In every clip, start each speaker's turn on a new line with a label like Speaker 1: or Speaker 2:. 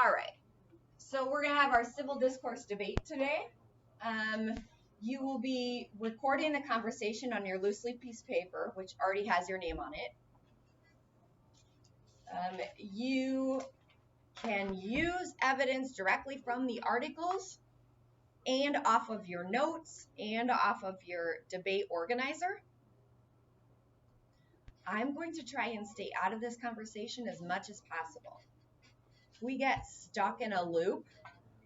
Speaker 1: All right. So we're going to have our civil discourse debate today. You will be recording the conversation on your loose leaf piece of paper, which already has your name on it. You can use evidence directly from the articles and off of your notes and off of your debate organizer. I'm going to try and stay out of this conversation as much as possible. If we get stuck in a loop,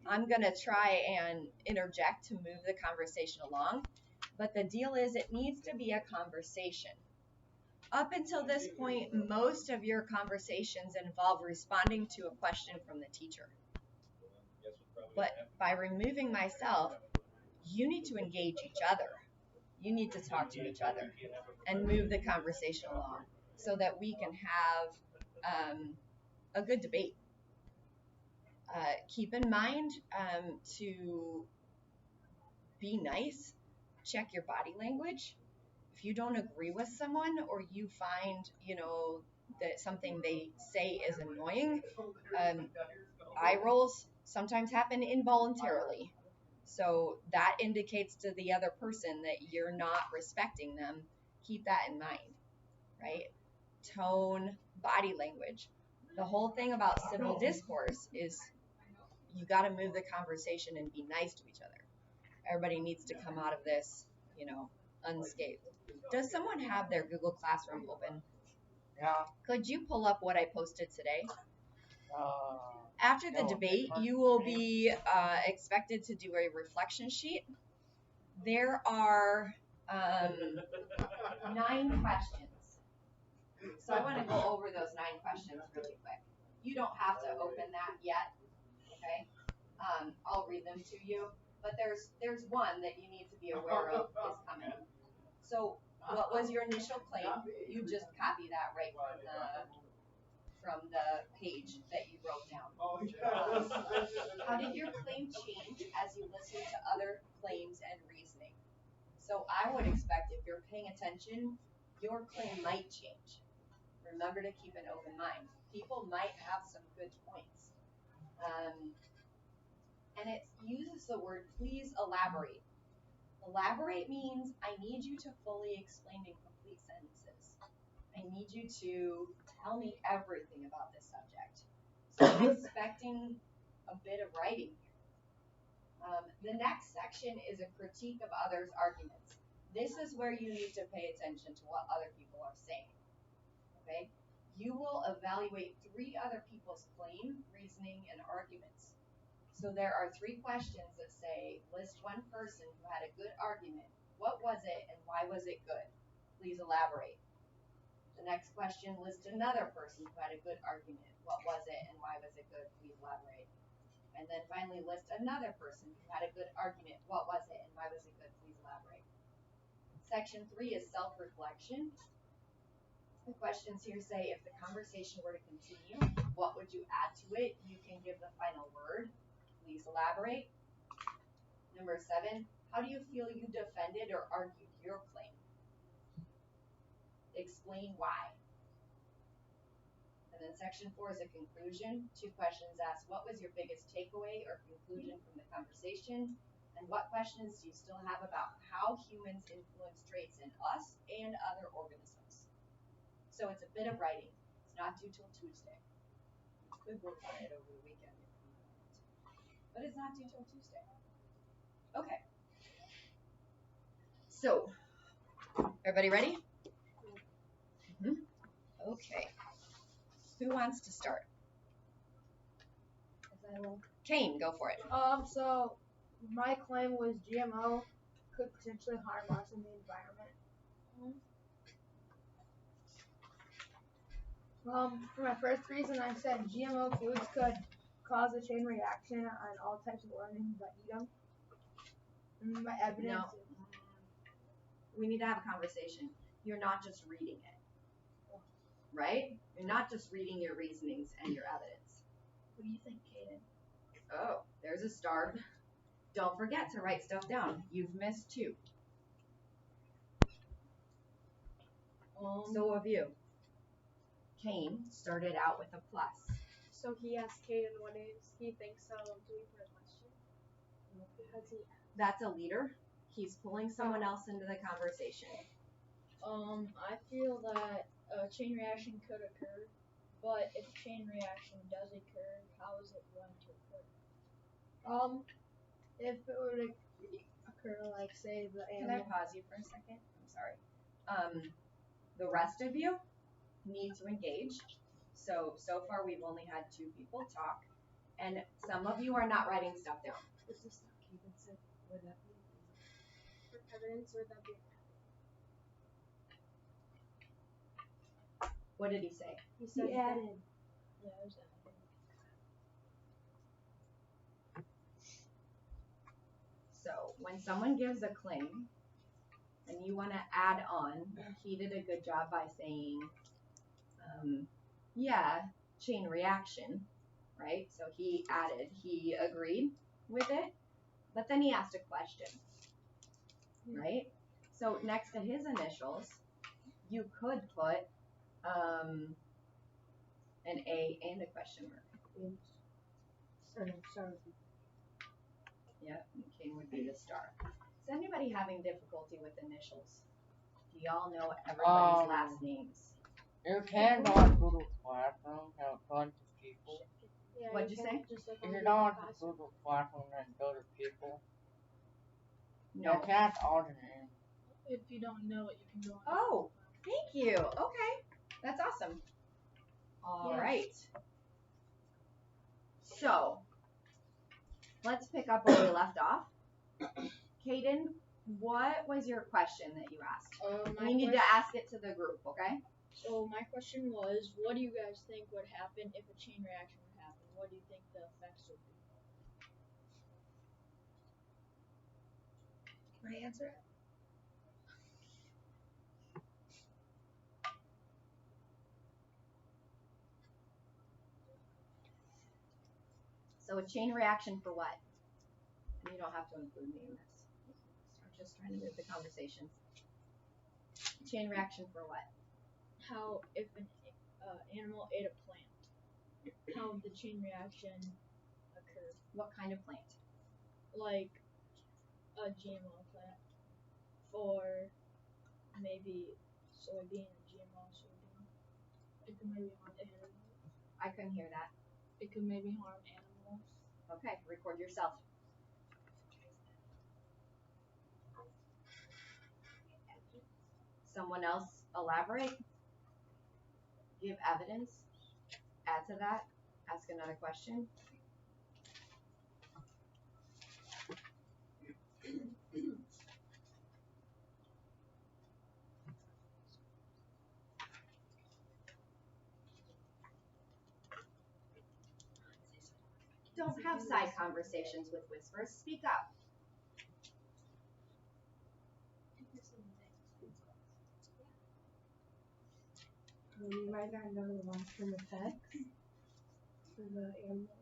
Speaker 1: I'm going to try and interject to move the conversation along. But the deal is it needs to be a conversation. Up until this point, most of your conversations involve responding to a question from the teacher. But by removing myself, you need to engage each other. You need to talk to each other and move the conversation along so that we can have a good debate. Keep in mind to be nice, check your body language. If you don't agree with someone or you find, that something they say is annoying, eye rolls sometimes happen involuntarily. So that indicates to the other person that you're not respecting them. Keep that in mind, right? Tone, body language. The whole thing about civil discourse is you got to move the conversation and be nice to each other. Everybody needs to come out of this, unscathed. Does someone have their Google Classroom open?
Speaker 2: Yeah.
Speaker 1: Could you pull up what I posted today? After the debate, you will be expected to do a reflection sheet. There are 9 questions. So I want to go over those 9 questions really quick. You don't have to open that yet, okay? I'll read them to you. But there's one that you need to be aware of is coming. So what was your initial claim? You just copy that right from the page that you wrote down. How did your claim change as you listened to other claims and reasoning? So I would expect if you're paying attention, your claim might change. Remember to keep an open mind. People might have some good points. And it uses the word, please elaborate. Elaborate means I need you to fully explain in complete sentences. I need you to tell me everything about this subject. So I'm expecting a bit of writing here. The next section is a critique of others' arguments. This is where you need to pay attention to what other people are saying. Okay? You will evaluate 3 other people's claim, reasoning, and arguments. So there are 3 questions that say, list one person who had a good argument. What was it and why was it good? Please elaborate. The next question, list another person who had a good argument. What was it and why was it good? Please elaborate. And then finally, list another person who had a good argument. What was it and why was it good? Please elaborate. Section 3 is self-reflection. The questions here say, if the conversation were to continue, what would you add to it? You can give the final word. Please elaborate. Number 7, how do you feel you defended or argued your claim? Explain why. And then section 4 is a conclusion. 2 questions ask, what was your biggest takeaway or conclusion from the conversation? And what questions do you still have about how humans influence traits in us and other organisms? So it's a bit of writing. It's not due till Tuesday. You could work on it over the weekend if you want. But it's not due till Tuesday. Okay. So, everybody ready? Okay. Who wants to start? Kane, go for it.
Speaker 3: So my claim was GMO could potentially harm us in the environment. For my first reason, I said GMO foods could cause a chain reaction on all types of organisms that eat them. And my evidence.
Speaker 1: No. We need to have a conversation. You're not just reading it, right? You're not just reading your reasonings and your evidence.
Speaker 3: What do you think, Kaden?
Speaker 1: Oh, there's a star. Don't forget to write stuff down. You've missed 2. So have you. Kane started out with a plus.
Speaker 2: So he asked Caden what he thinks of doing for a question. Because he
Speaker 1: That's a leader. He's pulling someone else into the conversation.
Speaker 4: I feel that a chain reaction could occur, but if a chain reaction does occur, how is it going to occur?
Speaker 3: If it were to occur, like say the
Speaker 1: Can I
Speaker 3: animal.
Speaker 1: pause you for a second? I'm sorry. The rest of you need to engage. So far we've only had 2 people talk, and some of you are not writing stuff down.
Speaker 2: Is this stuff Caden said? Would that be for evidence or would that be an
Speaker 1: What did he say?
Speaker 2: He said
Speaker 3: He added.
Speaker 4: Yeah, there's that.
Speaker 1: So when someone gives a claim and you want to add on, he did a good job by saying, yeah, chain reaction, right? So he added, he agreed with it, but then he asked a question, right? So next to his initials, you could put an A and a question mark. Yeah, and king would be the star. Is anybody having difficulty with initials? Do y'all know everybody's last names?
Speaker 5: You can go on Google Classroom and have a bunch of people.
Speaker 2: Yeah,
Speaker 1: What'd you say?
Speaker 2: Just look
Speaker 5: If
Speaker 2: on
Speaker 5: you
Speaker 2: Google
Speaker 5: go on
Speaker 2: Classroom.
Speaker 5: Google Classroom and go to people,
Speaker 1: No.
Speaker 5: you can't alternate.
Speaker 4: If you don't know it, you can go on.
Speaker 1: Oh, thank you. Okay, that's awesome. All right. So let's pick up where we left off. Caden, what was your question that you asked? You need to ask it to the group, okay?
Speaker 4: So my question was, what do you guys think would happen if a chain reaction would happen? What do you think the effects would be?
Speaker 3: Can I answer it?
Speaker 1: So a chain reaction for what? You don't have to include me in this. I'm just trying to move the conversation. Chain reaction for what?
Speaker 4: How if an animal ate a plant, how would the chain reaction occur?
Speaker 1: What kind of plant?
Speaker 4: Like a GMO plant, or maybe soybean, GMO soybean. It could maybe harm animals.
Speaker 1: I couldn't hear that.
Speaker 4: It could maybe harm animals.
Speaker 1: Okay, record yourself. Someone else elaborate? Give evidence? Add to that? Ask another question? Don't have side conversations with whispers. Speak up.
Speaker 3: You might not know the long-term effects for the animal.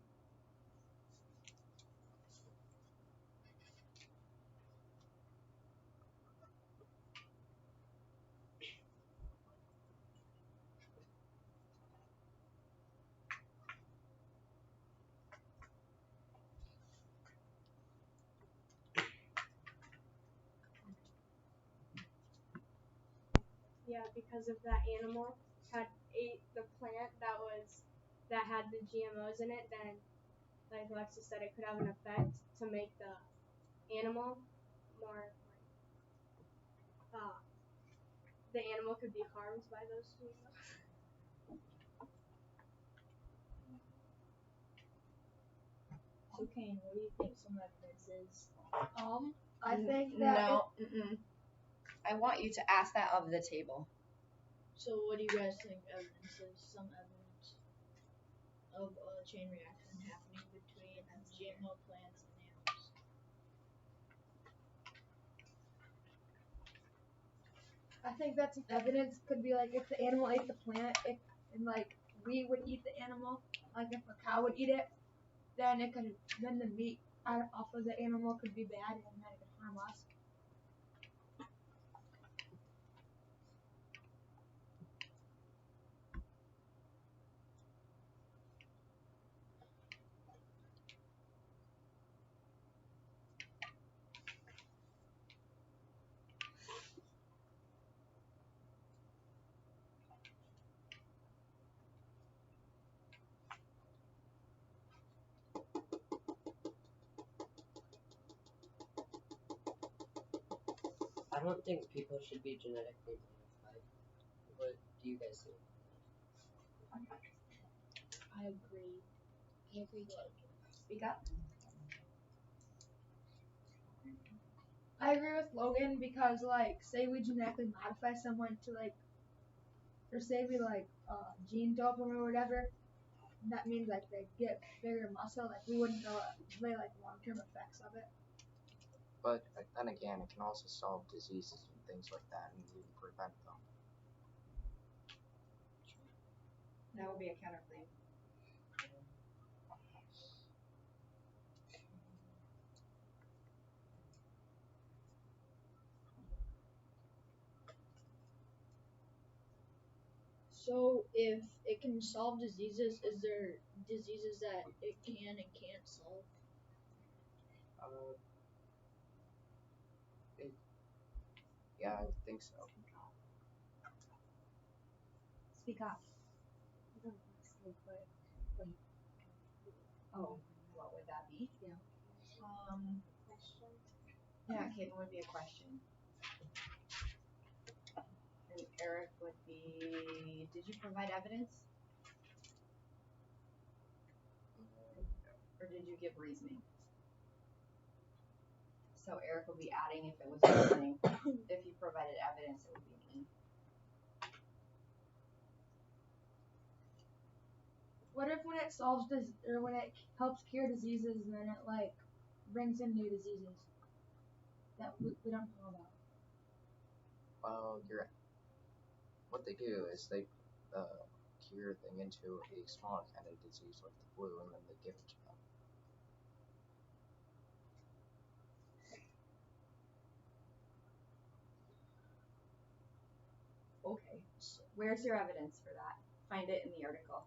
Speaker 2: Yeah, because if that animal had ate the plant that had the GMOs in it, then like Alexis said, it could have an effect to make the animal more the animal could be harmed by those GMOs.
Speaker 4: So Kane, what do you think some evidence is?
Speaker 3: I think that
Speaker 1: No. I want you to ask that of the table.
Speaker 4: So what do you guys think evidence is? Some evidence of a chain reaction happening between GMO plants and animals.
Speaker 3: I think that some evidence could be like if the animal ate the plant, and like we would eat the animal, like if a cow would eat it, then the meat off of the animal could be bad and then it could harm us.
Speaker 6: I don't think people should be genetically modified. What do you guys think?
Speaker 4: I agree.
Speaker 1: Speak up.
Speaker 3: I agree with Logan because, like, say we genetically modify someone to, like, or say we, like, gene dope them or whatever, that means, like, they get bigger muscle, like, we wouldn't know really, like, long-term effects of it.
Speaker 5: But then again, it can also solve diseases and things like that and even prevent them.
Speaker 1: That would be a counterclaim.
Speaker 4: So if it can solve diseases, is there diseases that it can and can't solve?
Speaker 5: Yeah, I would think so.
Speaker 1: Speak up. Oh, what would that be?
Speaker 2: Question.
Speaker 1: Yeah, Caitlin would be a question. And Eric would be, did you provide evidence? Or did you give reasoning? So Eric would be adding if it was reasoning. If you provided evidence, it would be me.
Speaker 3: What if when it solves or when it helps cure diseases, then it, like, brings in new diseases that we don't know about?
Speaker 5: Well, what they do is they cure thing into a smaller kind of disease like the flu, and then they give it to them.
Speaker 1: Okay. Where's your evidence for that? Find it in the article.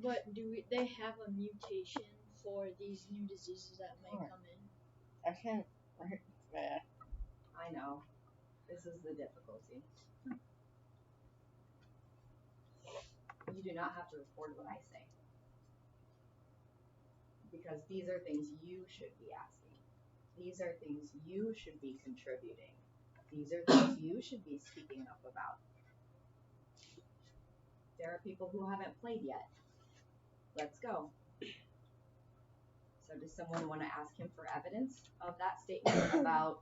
Speaker 4: But they have a mutation for these new diseases that may come in?
Speaker 5: I can't. Yeah.
Speaker 1: I know. This is the difficulty. You do not have to record what I say. Because these are things you should be asking. These are things you should be contributing. These are things you should be speaking up about. There are people who haven't played yet. Let's go. So does someone want to ask him for evidence of that statement about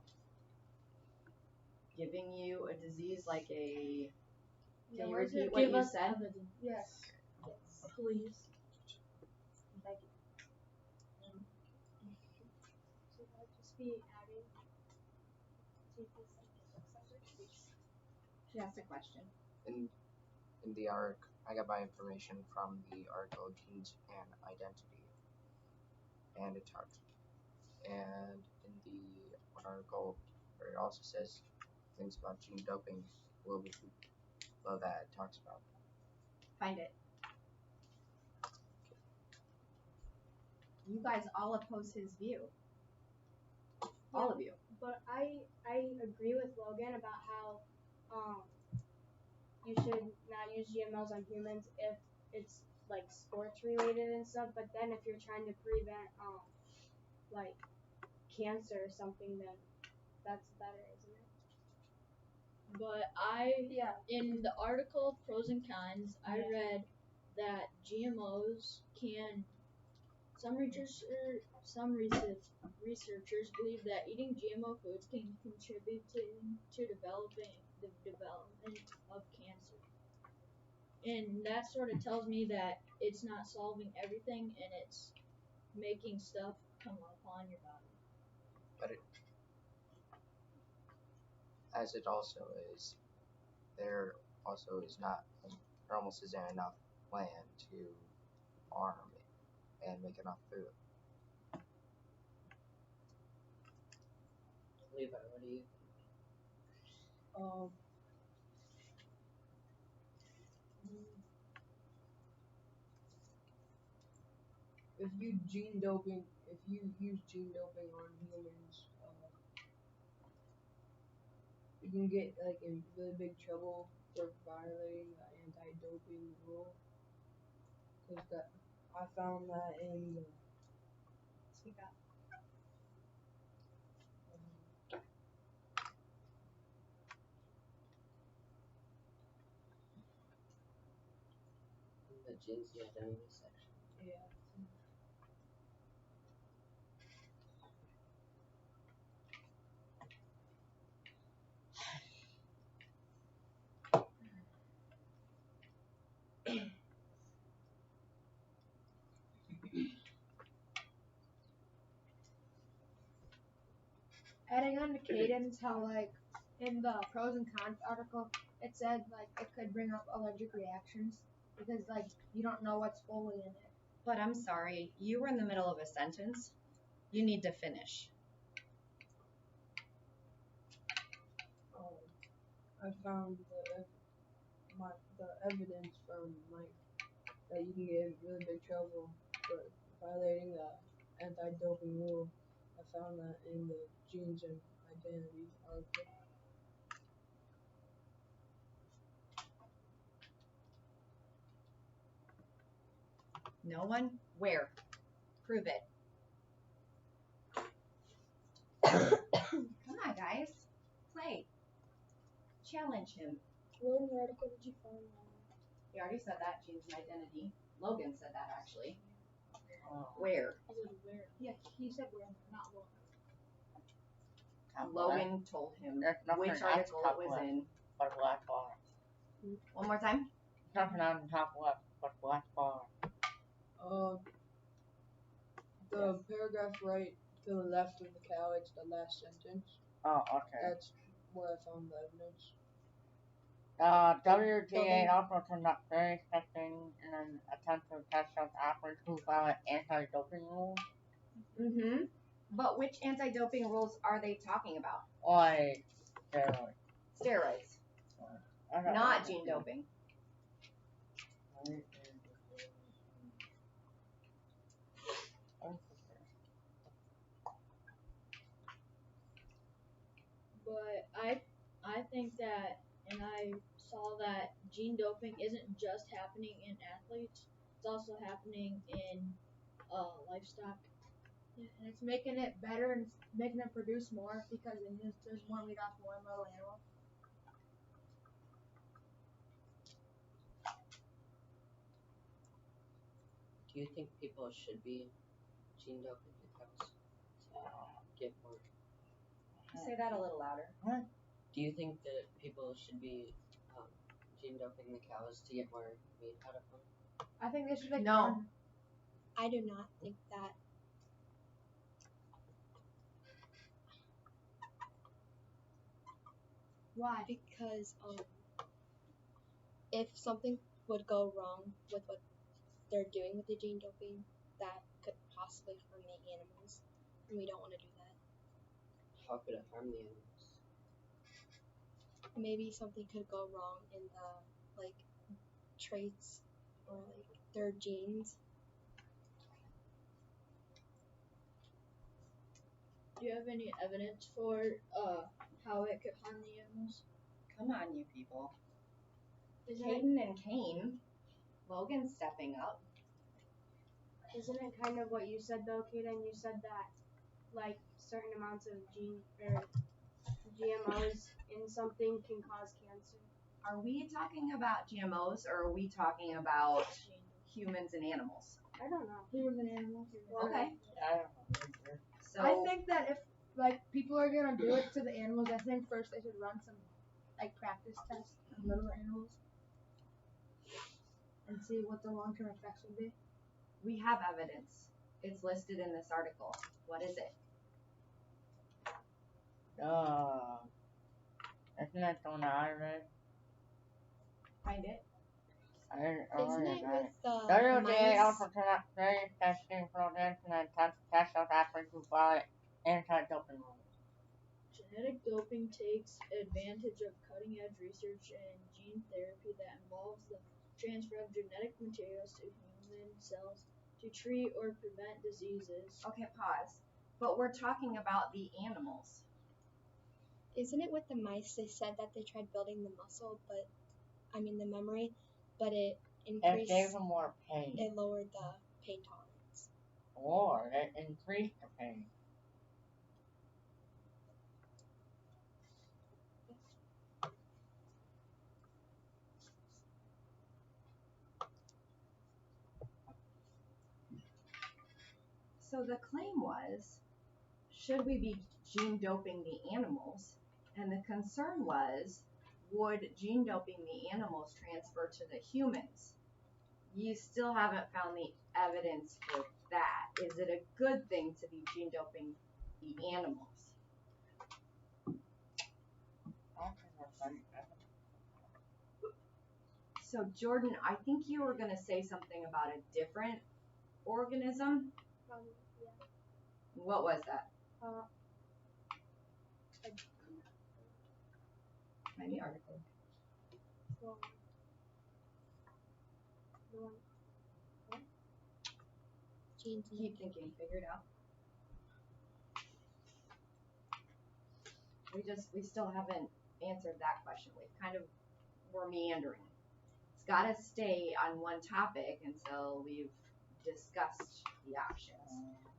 Speaker 1: giving you a disease like a... Can you repeat what you said?
Speaker 4: Evidence.
Speaker 3: Yes.
Speaker 1: Yes.
Speaker 4: Please.
Speaker 1: Thank you.
Speaker 2: Should I just be adding to this
Speaker 1: She asked a question.
Speaker 5: In the I got my information from the article Genes and Identity, and it talks. And in the one article where it also says things about gene doping, will be below that it talks about.
Speaker 1: Find it. You guys all oppose his view. All of you.
Speaker 2: But I agree with Logan about how you should not use GMOs on humans if it's like sports related and stuff. But then if you're trying to prevent like cancer or something, then that's better, isn't it?
Speaker 4: But
Speaker 3: Yeah.
Speaker 4: in the article Pros and Cons, I read that GMOs can. Some researchers believe that eating GMO foods can contribute to developing the development of cancer. And that sort of tells me that it's not solving everything and it's making stuff come upon your body.
Speaker 5: But as it also is, there also is not, there almost isn't enough land to farm and make enough food.
Speaker 6: Levi, what do you think?
Speaker 7: If you use gene doping on humans, you can get like in really big trouble for violating the anti-doping rule. Because I found that in
Speaker 1: Speak up.
Speaker 6: the genes the identity section.
Speaker 7: Yeah.
Speaker 3: Adding on to Caden's, how like in the pros and cons article, it said like it could bring up allergic reactions because like you don't know what's fully in it.
Speaker 1: But I'm sorry, you were in the middle of a sentence. You need to finish.
Speaker 7: I found the evidence from Mike that you can get in really big trouble for violating the anti-doping rule. I found that in the genes and identity article.
Speaker 1: No one? Where? Prove it. Come on, guys. Play. Challenge him.
Speaker 2: Where in the article did you find that?
Speaker 1: He already said that, genes and identity. Logan said that, actually. Where?
Speaker 2: I said where?
Speaker 3: Yeah, he said where, not what.
Speaker 1: Logan told him
Speaker 8: There's nothing
Speaker 1: which
Speaker 8: else
Speaker 1: article it
Speaker 8: top
Speaker 1: was
Speaker 8: left.
Speaker 1: in.
Speaker 8: But black bar.
Speaker 1: One more time.
Speaker 8: Nothing on the top left, but black bar.
Speaker 7: The paragraph right to the left of the cow, it's the last sentence.
Speaker 8: Oh, okay.
Speaker 7: That's where I found the evidence.
Speaker 8: WTA also conduct various testing in an attempt to test out athletes who violate anti-doping rules.
Speaker 1: Mm-hmm. But which anti-doping rules are they talking about?
Speaker 8: Like steroids.
Speaker 1: Steroids. Not gene doping.
Speaker 4: But I think that, and I saw that gene doping isn't just happening in athletes; it's also happening in livestock.
Speaker 3: Yeah, and it's making it better and making it produce more because there's more meat off one little animal.
Speaker 6: Do you think people should be gene doping the cows to get more?
Speaker 1: Say that a little louder.
Speaker 6: Do you think that people should be gene doping the cows to get more meat out of them?
Speaker 3: I think they should like
Speaker 1: No.
Speaker 2: I do not think that.
Speaker 3: Why?
Speaker 2: Because if something would go wrong with what they're doing with the gene doping, that could possibly harm the animals, and we don't want to do that.
Speaker 6: How could it harm the animals?
Speaker 2: Maybe something could go wrong in the like traits or like their genes.
Speaker 4: Do you have any evidence for how it could harm the animals?
Speaker 1: Come on, you people.
Speaker 2: Isn't
Speaker 1: Caden and Kane. Logan's stepping up.
Speaker 2: Isn't it kind of what you said though, Kaden? You said that like certain amounts of GMOs in something can cause cancer.
Speaker 1: Are we talking about GMOs or are we talking about humans and animals?
Speaker 2: I don't know.
Speaker 3: Humans and animals.
Speaker 1: Okay.
Speaker 8: I don't know.
Speaker 1: So
Speaker 3: I think that if like people are gonna do it to the animals, I think first they should run some like practice tests on little animals and see what the long-term effects would be.
Speaker 1: we have evidence. It's listed in this article. What is it?
Speaker 8: Isn't that the one I read?
Speaker 1: Find it.
Speaker 2: Isn't it with the
Speaker 8: WTA
Speaker 2: mice?
Speaker 8: also conducts various testing programs in an attempt to test out athletes who violate anti-doping rules.
Speaker 4: Genetic doping takes advantage of cutting-edge research in gene therapy that involves the transfer of genetic materials to human cells to treat or prevent diseases.
Speaker 1: Okay, pause. But we're talking about the animals.
Speaker 2: Isn't it with the mice? They said that they tried building the muscle, the memory, but it
Speaker 8: It
Speaker 2: increased.
Speaker 8: gave them more pain.
Speaker 2: It lowered the pain tolerance.
Speaker 8: Or it increased the pain.
Speaker 1: So the claim was, should we be gene doping the animals? And the concern was, would gene doping the animals transfer to the humans? You still haven't found the evidence for that. Is it a good thing to be gene doping the animals? So Jordan, I think you were gonna say something about a different organism.
Speaker 2: Yeah.
Speaker 1: What was that? Any article.
Speaker 2: Well, the one.
Speaker 1: Keep thinking, figure it out. We still haven't answered that question. We're meandering. It's gotta stay on one topic until we've discussed the options.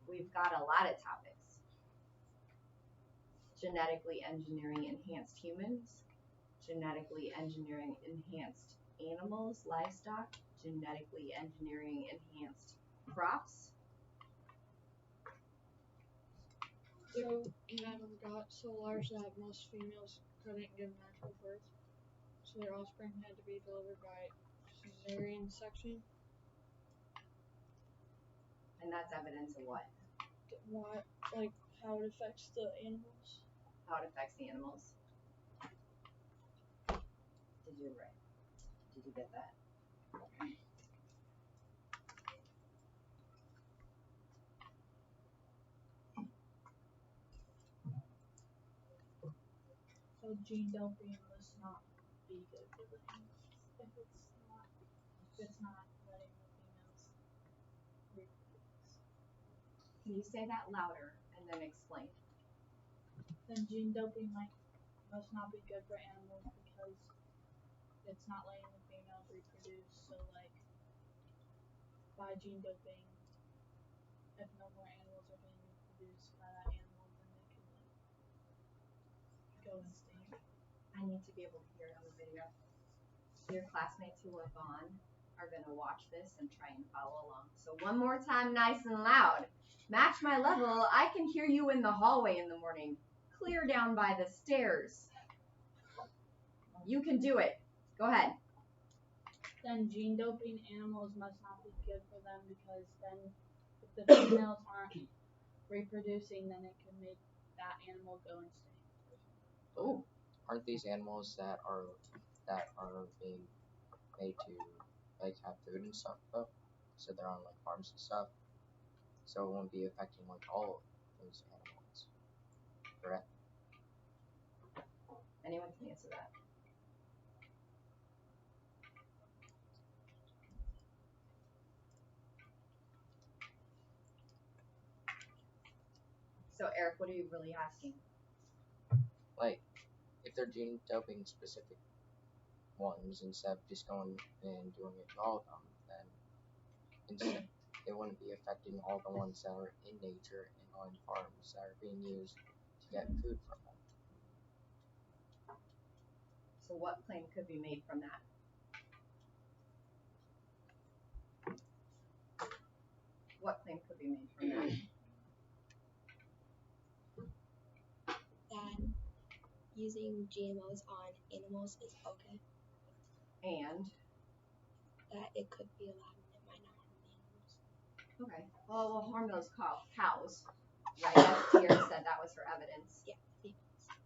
Speaker 1: We've got a lot of topics. Genetically engineering enhanced humans, genetically engineering enhanced animals, livestock, genetically engineering enhanced crops.
Speaker 4: So Adam got so large that most females couldn't give natural birth, so their offspring had to be delivered by cesarean section.
Speaker 1: And that's evidence of what?
Speaker 4: What, like, how it affects the animals?
Speaker 1: How it affects the animals. Did you get that? Okay.
Speaker 4: So gene doping must not be good for the animals if it's not letting the females reproduce.
Speaker 1: Can you say that louder and then explain?
Speaker 4: Then gene doping must not be good for animals because it's not letting the females reproduce. So like by gene doping, if no more animals are being reproduced by that animal, then they can like go extinct.
Speaker 1: I need to be able to hear it on the video. Your classmates who are gone are going to watch this and try and follow along. So one more time, nice and loud. Match my level. I can hear you in the hallway in the morning. Clear down by the stairs. You can do it. Go ahead.
Speaker 4: Then gene doping animals must not be good for them because then if the females aren't reproducing, then it can make that animal go extinct.
Speaker 5: Oh, aren't these animals that are being made to like have food and stuff though? So they're on like farms and stuff. So it won't be affecting like all of those animals. Correct?
Speaker 1: Anyone can answer that. So Eric, what are you really asking?
Speaker 5: Like, if they're gene doping specific ones instead of just going and doing it to all of them, then instead it wouldn't be affecting all the ones that are in nature and on farms that are being used to get food from them.
Speaker 1: So what claim could be made from that? What claim could be made from that?
Speaker 9: That using GMOs on animals is okay.
Speaker 1: And?
Speaker 9: That it could be allowed and it might not harm the animals.
Speaker 1: Okay. Well, we'll harm those cows, right? As Tierra said, that was her evidence.
Speaker 9: Yeah.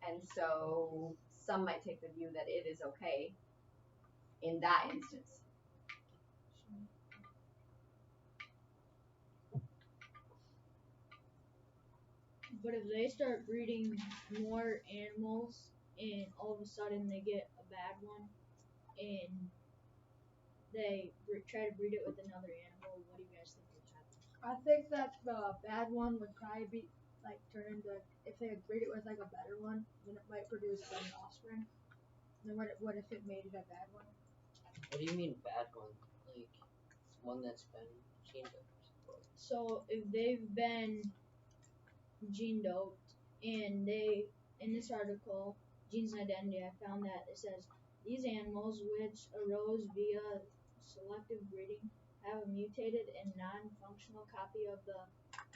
Speaker 1: And so some might take the view that it is okay in that instance.
Speaker 4: But if they start breeding more animals and all of a sudden they get a bad one and they try to breed it with another animal, what do you guys think would happen?
Speaker 3: I think that the bad one would probably be like turn into, if they had breed it with like a better one, then it might produce better offspring. Then what if it made it a bad one?
Speaker 6: What do you mean bad one? Like one that's been gene doped?
Speaker 4: So if they've been gene doped and they, in this article, Genes and Identity, I found that it says these animals which arose via selective breeding have a mutated and non-functional copy of the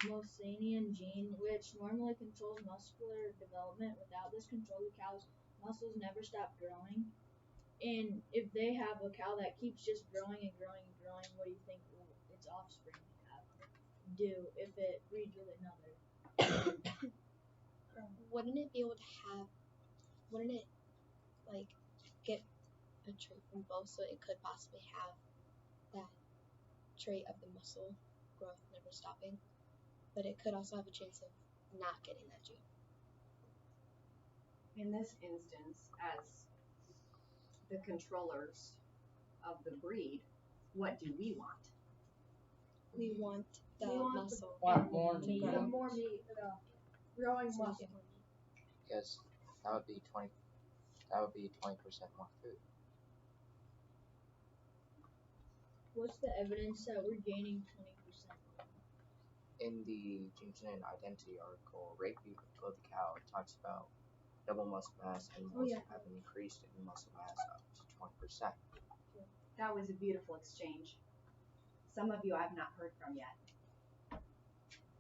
Speaker 4: Mosanian gene, which normally controls muscular development. Without this control, the cow's muscles never stop growing. And if they have a cow that keeps just growing and growing and growing, what do you think will its offspring do if it breeds with another?
Speaker 9: Wouldn't it be able to have? Wouldn't it like get a trait from both, so it could possibly have that trait of the muscle growth never stopping, but it could also have a chance of not getting that gene.
Speaker 1: In this instance, as the controllers of the breed, what do we want?
Speaker 9: We want the
Speaker 3: We want
Speaker 9: muscle.
Speaker 8: Want more
Speaker 9: to
Speaker 8: meat.
Speaker 3: The
Speaker 9: grow.
Speaker 3: more meat, growing
Speaker 9: So we
Speaker 3: muscle.
Speaker 9: get more meat.
Speaker 5: Because that would be 20% more food.
Speaker 4: What's the evidence that we're gaining 20%?
Speaker 5: In the Genes and Identity article, Rate Below the Cow, it talks about double muscle mass and most have increased in muscle mass up to 20%.
Speaker 1: That was a beautiful exchange. Some of you I've not heard from yet,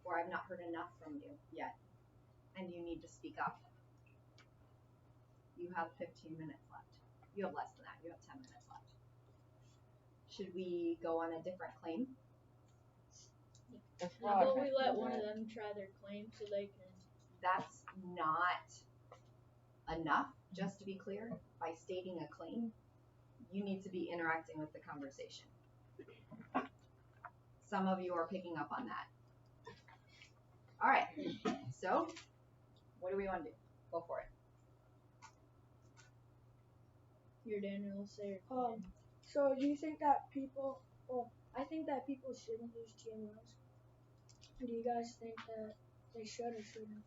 Speaker 1: or I've not heard enough from you yet, and you need to speak up. You have 15 minutes left. You have less than that. You have 10 minutes left. Should we go on a different claim?
Speaker 4: How about we let one of them try their claim so they can...
Speaker 1: That's not enough, just to be clear. By stating a claim, you need to be interacting with the conversation. Some of you are picking up on that. All right, so what do we want to do? Go for it.
Speaker 4: Here, Daniel, say your claim.
Speaker 2: So do you think that people? Well, I think that people shouldn't use GMOs. Do you guys think that they should or shouldn't?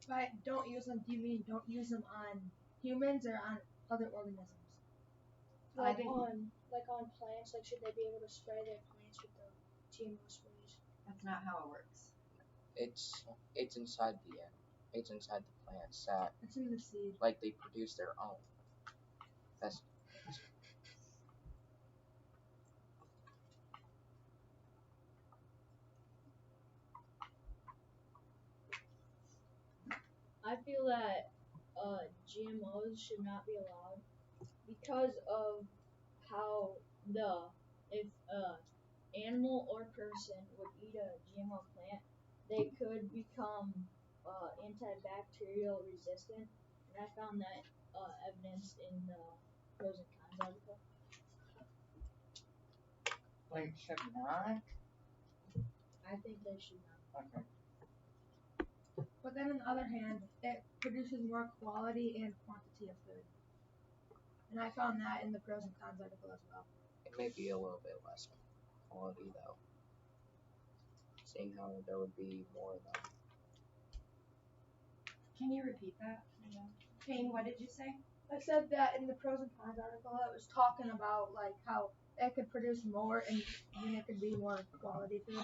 Speaker 3: By don't use them, do you mean don't use them on humans or on other organisms?
Speaker 2: Like on plants, like should they be able to spray their plants with the GMO sprays?
Speaker 1: That's not how it works.
Speaker 5: It's inside the plants that
Speaker 3: It's in the seed.
Speaker 5: like they produce their own. That's
Speaker 4: I feel that GMOs should not be allowed because of how if animal or person would eat a GMO plant, they could become antibacterial resistant, and I found that evidence in the pros and cons article.
Speaker 8: Like, should not?
Speaker 4: I think they should not.
Speaker 8: Okay.
Speaker 3: But then on the other hand, it produces more quality and quantity of food. And I found that in the pros and cons article as well.
Speaker 5: it may be a little bit less quality though. Seeing how there would be more of them.
Speaker 1: Can you repeat that? Kane, what did you say?
Speaker 3: I said that in the pros and cons article, it was talking about like how it could produce more and then it could be more quality food.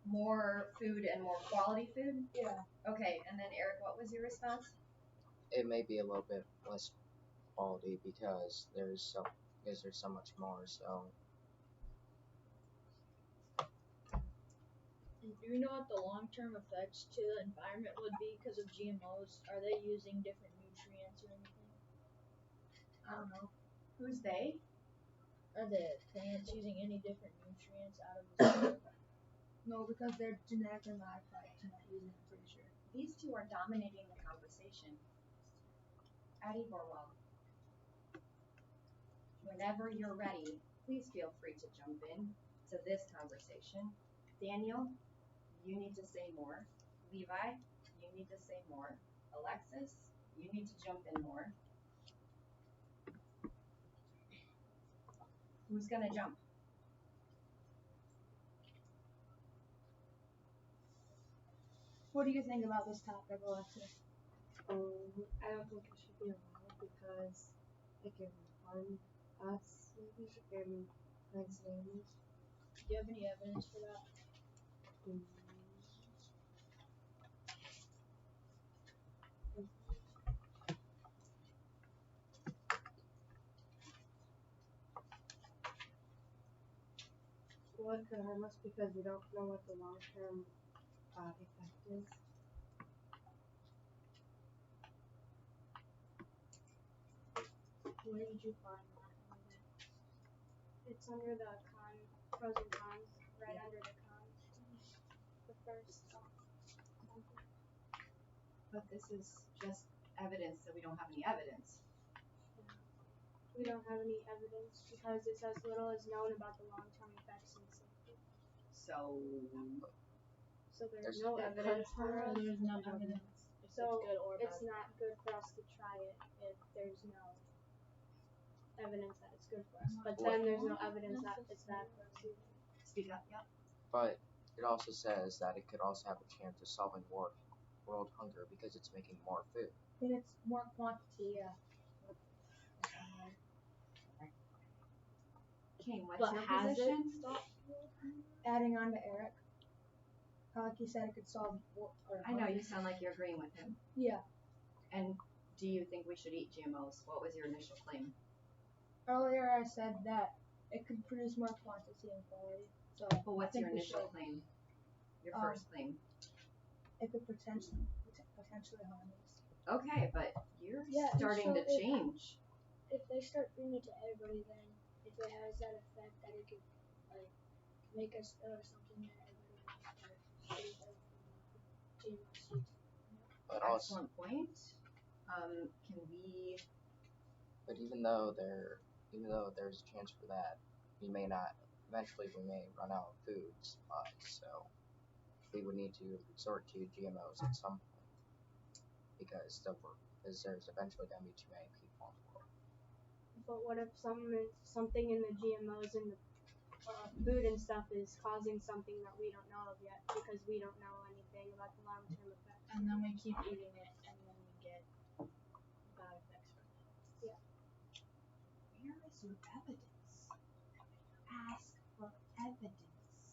Speaker 1: More food and more quality food?
Speaker 3: Yeah.
Speaker 1: Okay, and then Eric, what was your response?
Speaker 5: It may be a little bit less quality because there's so much more. So
Speaker 4: And do you know what the long-term effects to the environment would be because of GMOs? Are they using different nutrients or anything?
Speaker 3: I don't know.
Speaker 1: Who's they?
Speaker 4: Are the plants using any different nutrients out of the soil?
Speaker 3: No, because they're genetically modified to not use it, I'm pretty sure.
Speaker 1: These two are dominating the conversation. Addie Borwell, whenever you're ready, please feel free to jump in to this conversation. Daniel, you need to say more. Levi, you need to say more. Alexis, you need to jump in more. Who's gonna jump?
Speaker 3: What do you think about this topic, Alexis?
Speaker 9: I don't think it should be allowed because it can harm us, maybe, and plants and animals.
Speaker 4: Do you have any evidence for that?
Speaker 2: Well, it could harm us because we don't know what the long-term effect is.
Speaker 4: Where did you find that?
Speaker 2: It's under the pros and cons, right under the cons. The first sentence.
Speaker 1: But this is just evidence that we don't have any evidence.
Speaker 2: We don't have any evidence because it's as little as known about the long-term effects and safety.
Speaker 1: So
Speaker 2: there's
Speaker 5: There's-
Speaker 2: no evidence for us.
Speaker 4: There's no evidence.
Speaker 2: So
Speaker 4: good or
Speaker 2: it's
Speaker 4: bad.
Speaker 2: not good for us to try it if there's no evidence that it's good for us. But then there's no evidence that it's bad for us either.
Speaker 1: speak up, yep.
Speaker 5: But it also says that it could also have a chance of solving world hunger because it's making more food.
Speaker 3: And it's more quantity, yeah.
Speaker 1: Kane, what's
Speaker 4: But
Speaker 1: your
Speaker 4: has it
Speaker 1: position?
Speaker 4: stopped?
Speaker 3: Adding on to Eric, how like you said, it could solve.
Speaker 1: I know you sound like you're agreeing with him.
Speaker 3: Yeah.
Speaker 1: And do you think we should eat GMOs? What was your initial claim?
Speaker 3: Earlier I said that it could produce more quantity and quality. So
Speaker 1: But what's
Speaker 3: I think
Speaker 1: your
Speaker 3: we
Speaker 1: initial
Speaker 3: should.
Speaker 1: claim? Your
Speaker 3: Um,
Speaker 1: first claim.
Speaker 3: It could potentially harm us.
Speaker 1: Okay, but you're
Speaker 9: Yeah,
Speaker 1: starting
Speaker 9: so
Speaker 1: to change.
Speaker 9: If they start feeding it to everybody, then if it has that effect that it could like make us ill or something, then everybody will start getting ill from GMO.
Speaker 5: But also,
Speaker 1: Excellent point. Can we?
Speaker 5: but even though there's a chance for that, we may not. Eventually, we may run out of food supplies, so we would need to resort to GMOs at some point because there's eventually going to be too many people on the world.
Speaker 2: But what if something in the GMOs and the food and stuff is causing something that we don't know of yet because we don't know anything about the long-term effects?
Speaker 4: And then we keep eating it, and then we get bad effects from it.
Speaker 2: Yeah.
Speaker 1: Where is your evidence? Ask for evidence.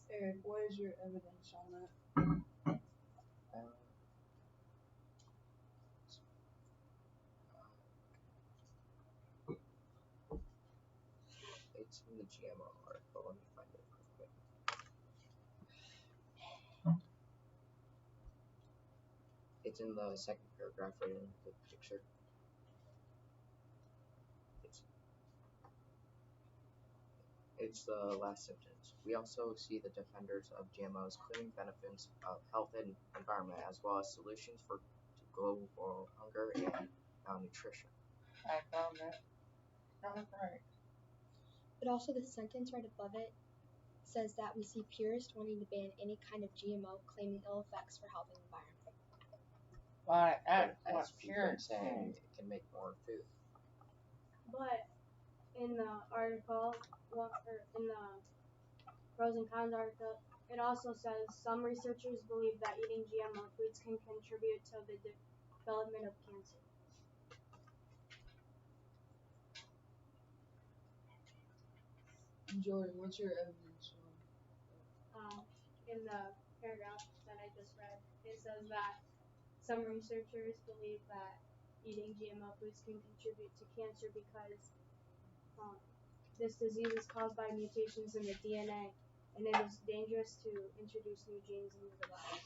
Speaker 7: Eric, what is your evidence on that?
Speaker 5: It's in the GMO article. Let me find it real quick. It's in the second paragraph right in the picture. It's the last sentence. We also see the defenders of GMOs claiming benefits of health and environment as well as solutions to global hunger and malnutrition.
Speaker 8: I found it. That was right.
Speaker 9: But also the sentence right above it says that we see purists wanting to ban any kind of GMO, claiming ill effects for health and environment.
Speaker 8: But that's what
Speaker 5: As people
Speaker 8: pure
Speaker 5: are saying, it can make more food.
Speaker 2: But in the article, or in the pros and cons article, it also says some researchers believe that eating GMO foods can contribute to the development of cancer.
Speaker 7: Jordan, what's your evidence on?
Speaker 2: In the paragraph that I just read, it says that some researchers believe that eating GMO foods can contribute to cancer because this disease is caused by mutations in the DNA, and it is dangerous to introduce new genes into the body.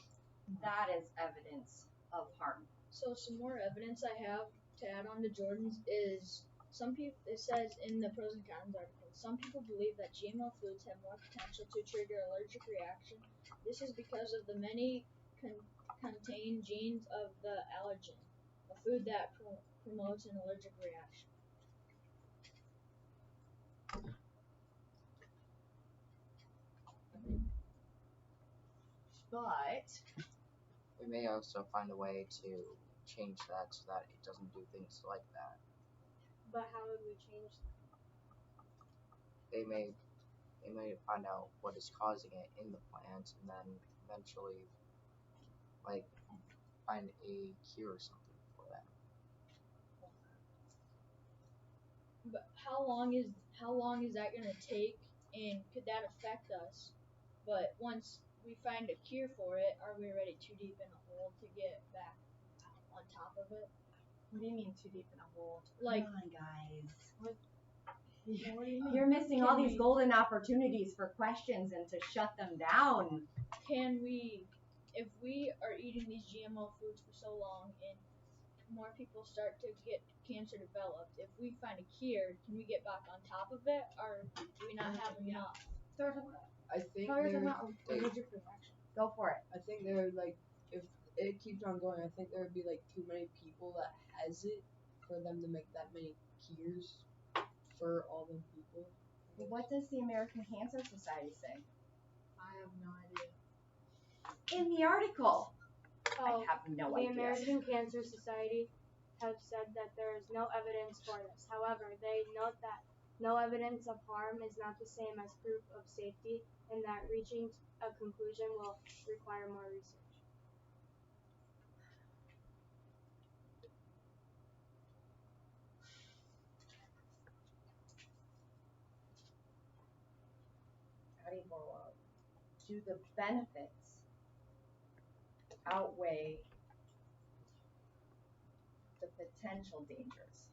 Speaker 1: That is evidence of harm.
Speaker 4: So some more evidence I have to add on to Jordan's is some people. It says in the pros and cons article, some people believe that GMO foods have more potential to trigger allergic reaction. This is because of the many contained genes of the allergen, a food that promotes an allergic reaction.
Speaker 1: But
Speaker 5: We may also find a way to change that so that it doesn't do things like that.
Speaker 2: But how would we change that?
Speaker 5: They may find out what is causing it in the plant and then eventually find a cure or something for that.
Speaker 4: But how long is that gonna take, and could that affect us? But once we find a cure for it, are we already too deep in a hole to get back on top of it?
Speaker 1: what do you mean too deep in a hole?
Speaker 4: Like-
Speaker 1: Come on, guys.
Speaker 7: What do you mean?
Speaker 1: You're missing all
Speaker 4: Can
Speaker 1: these
Speaker 4: we-
Speaker 1: golden opportunities for questions and to shut them down.
Speaker 4: Can we, if we are eating these GMO foods for so long and more people start to get cancer developed, if we find a cure, can we get back on top of it, or do we not have enough?
Speaker 7: I think
Speaker 3: Sorry,
Speaker 7: there,
Speaker 1: Go for it.
Speaker 7: I think there like if it keeps on going, I think there would be like too many people that has it for them to make that many cures for all them people.
Speaker 1: What does the American Cancer Society say?
Speaker 7: I have no idea.
Speaker 1: In the article.
Speaker 2: Oh,
Speaker 1: I have no
Speaker 2: the
Speaker 1: idea.
Speaker 2: American Cancer Society have said that there is no evidence for this. However, they note that no evidence of harm is not the same as proof of safety, and that reaching a conclusion will require more research.
Speaker 1: Do the benefits outweigh the potential dangers?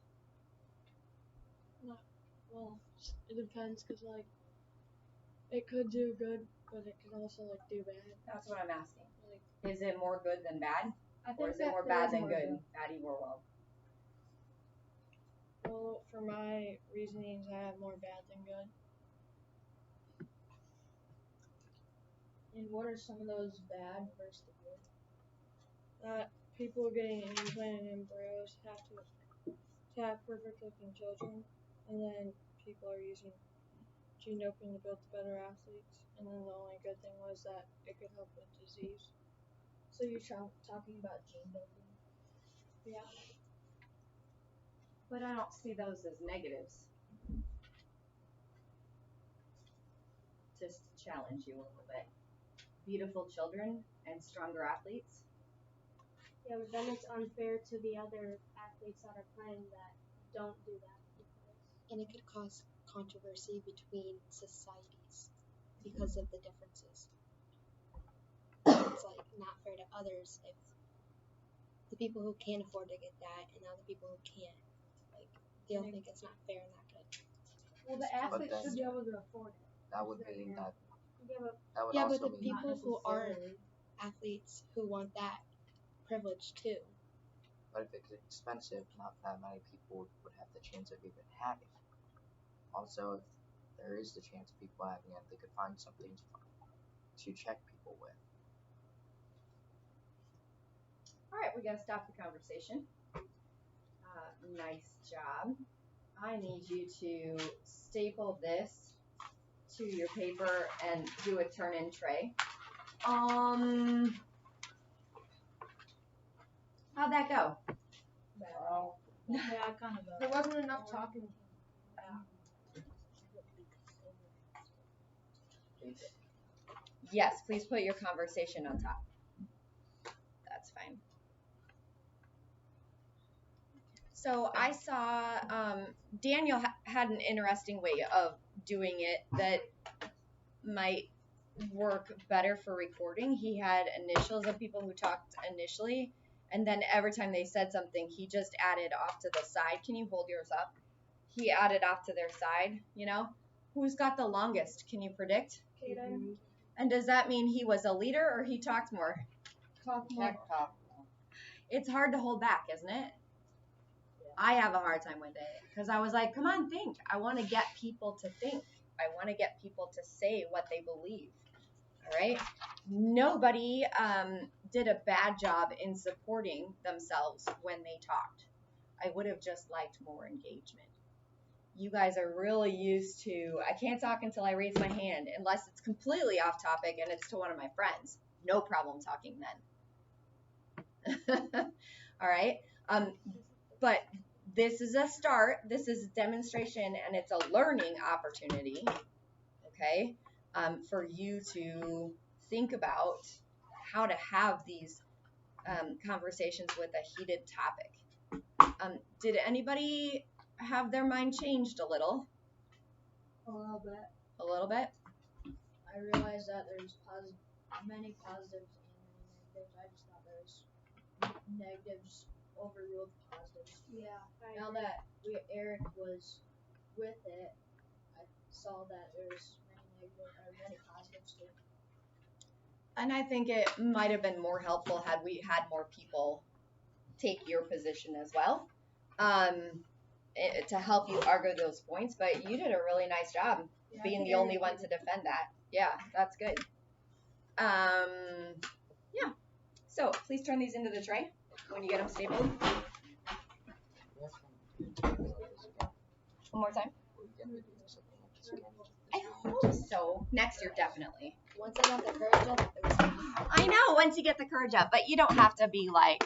Speaker 10: Well, it depends, cause like it could do good, but it could also like do bad.
Speaker 1: That's what I'm asking.
Speaker 10: Like,
Speaker 1: Is it more good than bad?
Speaker 3: I
Speaker 1: Or
Speaker 3: think
Speaker 1: is it
Speaker 3: that
Speaker 1: more
Speaker 3: there
Speaker 1: bad
Speaker 3: is
Speaker 1: than
Speaker 3: more
Speaker 1: good? Bad, evil, world.
Speaker 10: well, for my reasonings, I have more bad than good.
Speaker 4: And what are some of those bad versus the good?
Speaker 10: People getting implanted embryos have to have perfect looking children, and then people are using gene doping to build better athletes, and then the only good thing was that it could help with disease.
Speaker 4: So you're talking about gene doping?
Speaker 10: Yeah.
Speaker 1: But I don't see those as negatives. Just to challenge you a little bit. Beautiful children and stronger athletes.
Speaker 2: Yeah, but then it's unfair to the other athletes that are playing that don't do that.
Speaker 9: And it could cause controversy between societies because of the differences. It's like not fair to others if the people who can afford to get that and other people who can't. Like they'll think it's not fair and that could.
Speaker 3: Well, the athletes should be able to afford it.
Speaker 5: That would mean that
Speaker 2: Yeah, but
Speaker 5: that would
Speaker 9: Yeah,
Speaker 5: also
Speaker 9: but the
Speaker 5: mean
Speaker 9: people who aren't athletes who want that privilege too.
Speaker 5: but if it's expensive, not that many people would have the chance of even having it. Also, if there is the chance of people having it, they could find something to check people with.
Speaker 1: All right, we gotta stop the conversation. Nice job. I need you to staple this to your paper and do a turn-in tray. How'd that go?
Speaker 7: Well,
Speaker 2: yeah, kind of.
Speaker 3: There wasn't enough talking.
Speaker 1: Yes, please put your conversation on top. That's fine. So I saw Daniel had an interesting way of doing it that might work better for recording. He had initials of people who talked initially, and then every time they said something, he just added off to the side. Can you hold yours up? He added off to their side, you know? Who's got the longest? Can you predict?
Speaker 2: Kaden.
Speaker 1: And does that mean he was a leader or he talked more?
Speaker 3: Talk more.
Speaker 1: It's hard to hold back, isn't it? I have a hard time with it because I was like, come on, think. I want to get people to think. I want to get people to say what they believe. All right? Nobody did a bad job in supporting themselves when they talked. I would have just liked more engagement. You guys are really used to, I can't talk until I raise my hand unless it's completely off topic and it's to one of my friends. No problem talking then. All right? But this is a start. This is a demonstration and it's a learning opportunity, okay, for you to think about how to have these conversations with a heated topic. Did anybody have their mind changed a little?
Speaker 3: A little bit.
Speaker 1: A little bit?
Speaker 4: I realized that there's many positives and many negatives. I just thought there was negatives overruled positives.
Speaker 2: Yeah.
Speaker 4: Now that Eric was with it, saw that there was many positives to it.
Speaker 1: And I think it might have been more helpful had we had more people take your position as well, to help you argue those points. But you did a really nice job being the only one to defend that. Yeah, that's good. Yeah. So please turn these into the tray when you get them stapled. One more time. I hope so. Next year, definitely.
Speaker 9: Once I got the courage up, it was fine.
Speaker 1: I know, once you get the courage up, but you don't have to be like